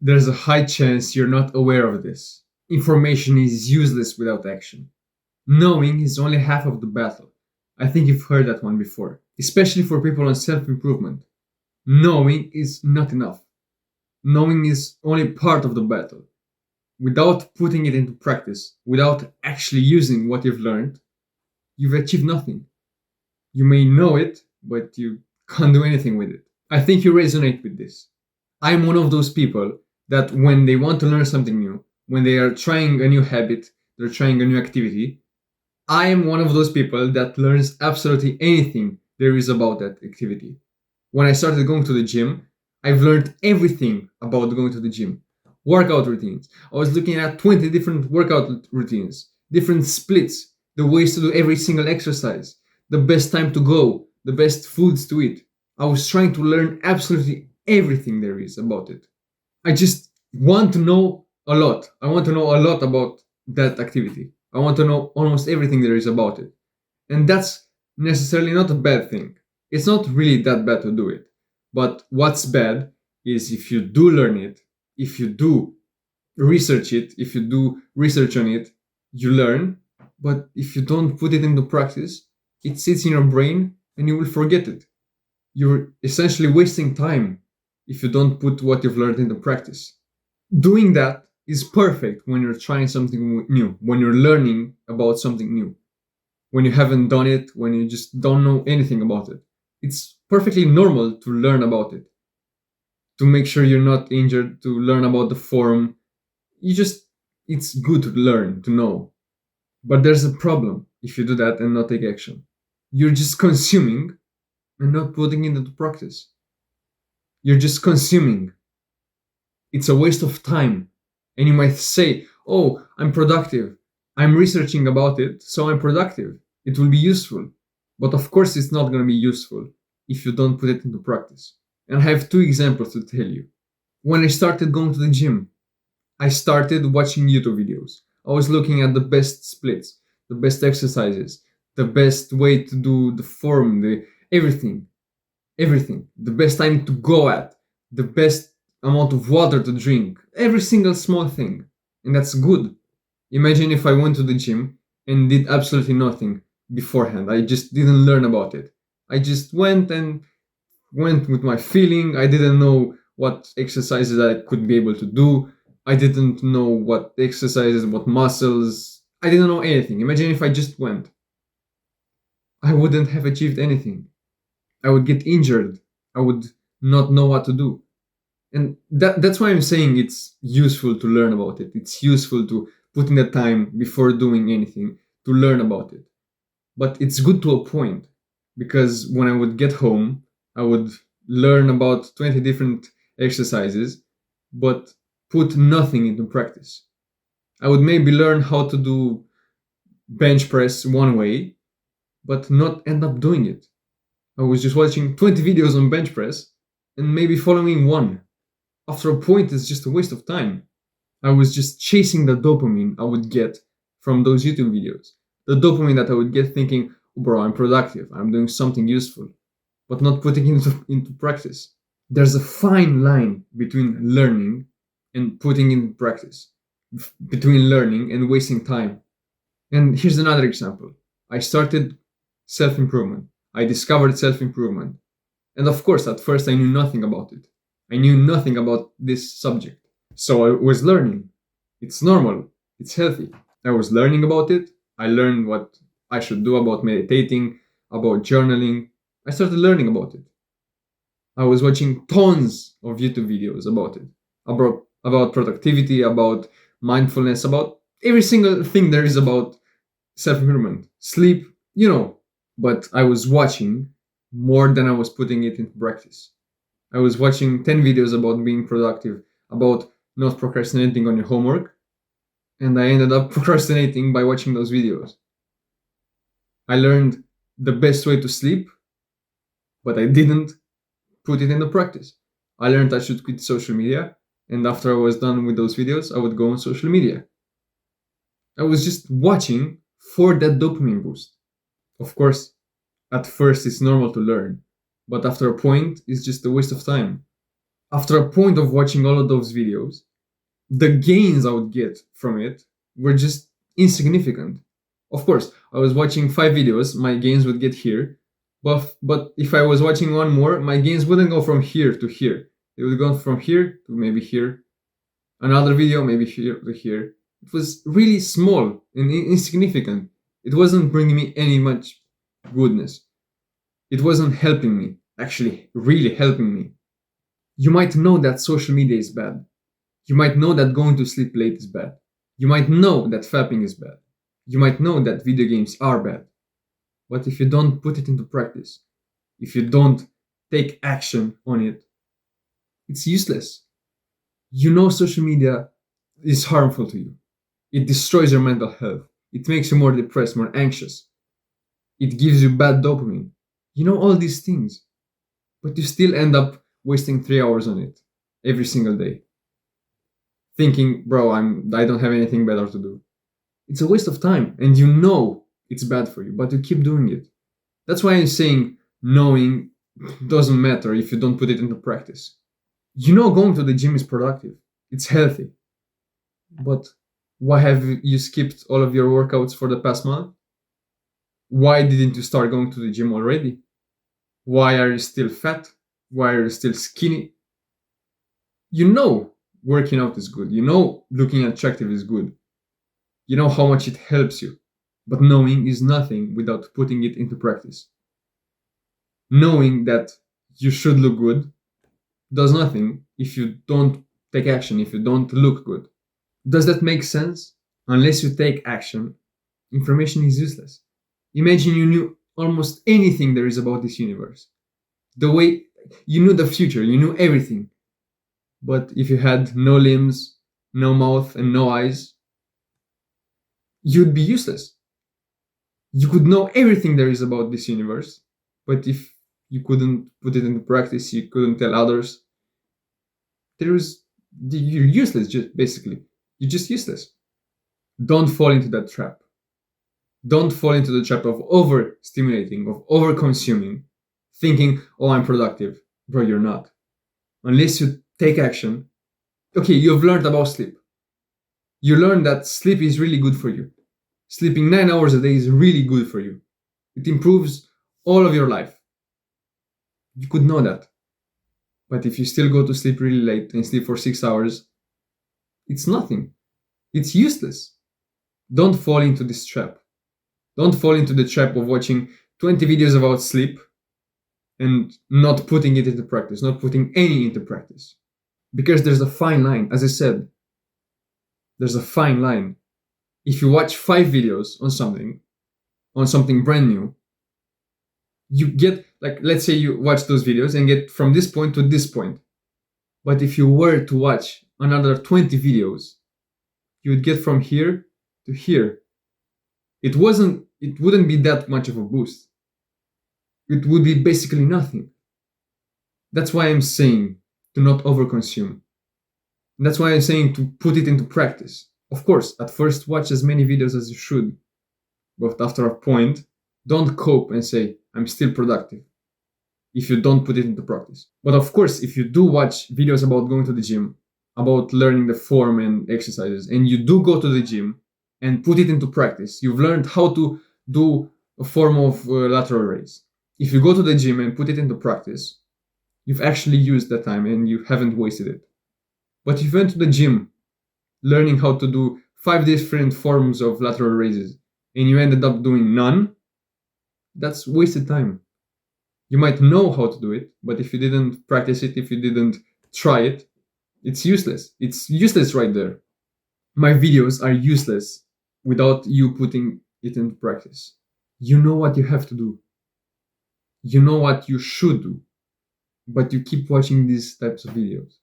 There's a high chance you're not aware of this. Information is useless without action. Knowing is only half of the battle. I think you've heard that one before, especially for people on self improvement. Knowing is not enough. Knowing is only part of the battle. Without putting it into practice, without actually using what you've learned, you've achieved nothing. You may know it, but you can't do anything with it. I think you resonate with this. I'm one of those people that when they want to learn something new, when they are trying a new habit, they're trying a new activity, I am one of those people that learns absolutely anything there is about that activity. When I started going to the gym, I've learned everything about going to the gym. Workout routines. I was looking at 20 different workout routines, different splits, the ways to do every single exercise, the best time to go, the best foods to eat. I was trying to learn absolutely everything there is about it. I just want to know a lot. I want to know a lot about that activity. I want to know almost everything there is about it. And that's necessarily not a bad thing. It's not really that bad to do it. But what's bad is if you do learn it, if you do research it, if you do research on it, you learn. But if you don't put it into practice, it sits in your brain and you will forget it. You're essentially wasting time if you don't put what you've learned into practice. Doing that is perfect when you're trying something new, when you're learning about something new, when you haven't done it, when you just don't know anything about it. It's perfectly normal to learn about it, to make sure you're not injured, to learn about the form. It's good to learn, to know. But there's a problem if you do that and not take action. You're just consuming and not putting it into practice. You're just consuming. It's a waste of time. And you might say, oh, I'm productive. I'm researching about it, so I'm productive. It will be useful. But of course, it's not going to be useful if you don't put it into practice. And I have two examples to tell you. When I started going to the gym, I started watching YouTube videos. I was looking at the best splits, the best exercises, the best way to do the form, the everything, everything. The best time to go at, the best amount of water to drink, every single small thing. And that's good. Imagine if I went to the gym and did absolutely nothing beforehand. I just didn't learn about it. I just went with my feeling. I didn't know what exercises I could be able to do. I didn't know what exercises, what muscles. I didn't know anything. Imagine if I just went. I wouldn't have achieved anything. I would get injured. I would not know what to do. And that's why I'm saying it's useful to learn about it. It's useful to put in the time before doing anything to learn about it. But it's good to a point because when I would get home, I would learn about 20 different exercises, but put nothing into practice. I would maybe learn how to do bench press one way, but not end up doing it. I was just watching 20 videos on bench press and maybe following one. After a point, it's just a waste of time. I was just chasing the dopamine I would get from those YouTube videos. The dopamine that I would get thinking, oh, bro, I'm productive, I'm doing something useful, but not putting it into practice. There's a fine line between learning and putting in practice, between learning and wasting time. And here's another example. I started self improvement. I discovered self improvement. And of course, at first, I knew nothing about it. I knew nothing about this subject. So I was learning. It's normal. It's healthy. I was learning about it. I learned what I should do about meditating, about journaling. I started learning about it. I was watching tons of YouTube videos about it, about productivity, about mindfulness, about every single thing there is about self improvement, sleep, you know. But I was watching more than I was putting it into practice. I was watching 10 videos about being productive, about not procrastinating on your homework, and I ended up procrastinating by watching those videos. I learned the best way to sleep, but I didn't put it into practice. I learned I should quit social media, and after I was done with those videos, I would go on social media. I was just watching for that dopamine boost. Of course, at first it's normal to learn, but after a point, it's just a waste of time. After a point of watching all of those videos, the gains I would get from it were just insignificant. Of course, I was watching 5 videos, my gains would get here. But if I was watching one more, my gains wouldn't go from here to here. It would go from here to maybe here. Another video, maybe here to here. It was really small and insignificant. It wasn't bringing me any much goodness. It wasn't helping me, actually, really helping me. You might know that social media is bad. You might know that going to sleep late is bad. You might know that fapping is bad. You might know that video games are bad. But if you don't put it into practice, if you don't take action on it, it's useless. You know social media is harmful to you. It destroys your mental health. It makes you more depressed, more anxious. It gives you bad dopamine. You know all these things, but you still end up wasting 3 hours on it every single day. Thinking, bro, I don't have anything better to do. It's a waste of time, and you know it's bad for you, but you keep doing it. That's why I'm saying knowing doesn't matter if you don't put it into practice. You know going to the gym is productive. It's healthy. But why have you skipped all of your workouts for the past month? Why didn't you start going to the gym already? Why are you still fat? Why are you still skinny? You know working out is good. You know looking attractive is good. You know how much it helps you. But knowing is nothing without putting it into practice. Knowing that you should look good does nothing if you don't take action, if you don't look good. Does that make sense? Unless you take action, information is useless. Imagine you knew almost anything there is about this universe. The way you knew the future, you knew everything. But if you had no limbs, no mouth, and no eyes, you'd be useless. You could know everything there is about this universe, but if you couldn't put it into practice, you couldn't tell others, you're useless, just basically. You're just useless. Don't fall into that trap. Don't fall into the trap of overstimulating, of over-consuming, thinking, oh, I'm productive. Bro, you're not. Unless you take action. Okay, you've learned about sleep. You learned that sleep is really good for you. Sleeping 9 hours a day is really good for you. It improves all of your life. You could know that. But if you still go to sleep really late and sleep for 6 hours, it's nothing. It's useless. Don't fall into this trap. Don't fall into the trap of watching 20 videos about sleep and not putting it into practice, not putting any into practice. Because there's a fine line. As I said, there's a fine line. If you watch 5 videos on something brand new, you get, like, let's say you watch those videos and get from this point to this point. But if you were to watch another 20 videos, you would get from here to here. It wouldn't be that much of a boost. It would be basically nothing. That's why I'm saying to not overconsume. That's why I'm saying to put it into practice. Of course, at first watch as many videos as you should. But after a point, don't cope and say, I'm still productive, if you don't put it into practice. But of course, if you do watch videos about going to the gym, about learning the form and exercises, and you do go to the gym and put it into practice, you've learned how to do a form of lateral raise. If you go to the gym and put it into practice, you've actually used that time and you haven't wasted it. But if you went to the gym learning how to do 5 different forms of lateral raises and you ended up doing none, that's wasted time. You might know how to do it, but if you didn't practice it, if you didn't try it, it's useless. It's useless right there. My videos are useless without you putting it into practice. You know what you have to do. You know what you should do, but you keep watching these types of videos.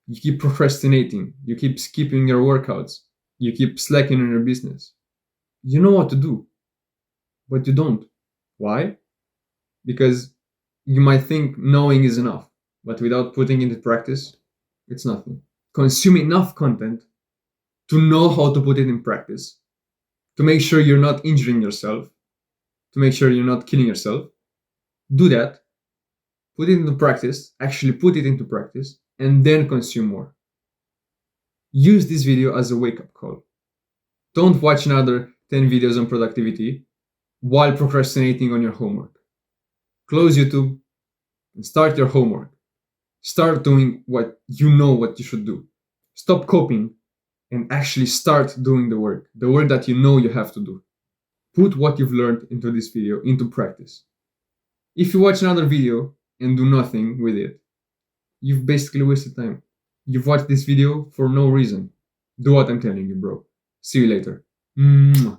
You keep procrastinating. You keep skipping your workouts. You keep slacking on your business. You know what to do, but you don't. Why? Because you might think knowing is enough, but without putting it into practice, it's nothing. Consume enough content to know how to put it in practice, to make sure you're not injuring yourself, to make sure you're not killing yourself. Do that. Put it into practice, actually put it into practice, and then consume more. Use this video as a wake up call. Don't watch another 10 videos on productivity while procrastinating on your homework. Close YouTube and start your homework. Start doing what you should do. Stop coping and actually start doing the work that you know you have to do. Put what you've learned into this video into practice. If you watch another video and do nothing with it, you've basically wasted time. You've watched this video for no reason. Do what I'm telling you, bro. See you later. Mwah.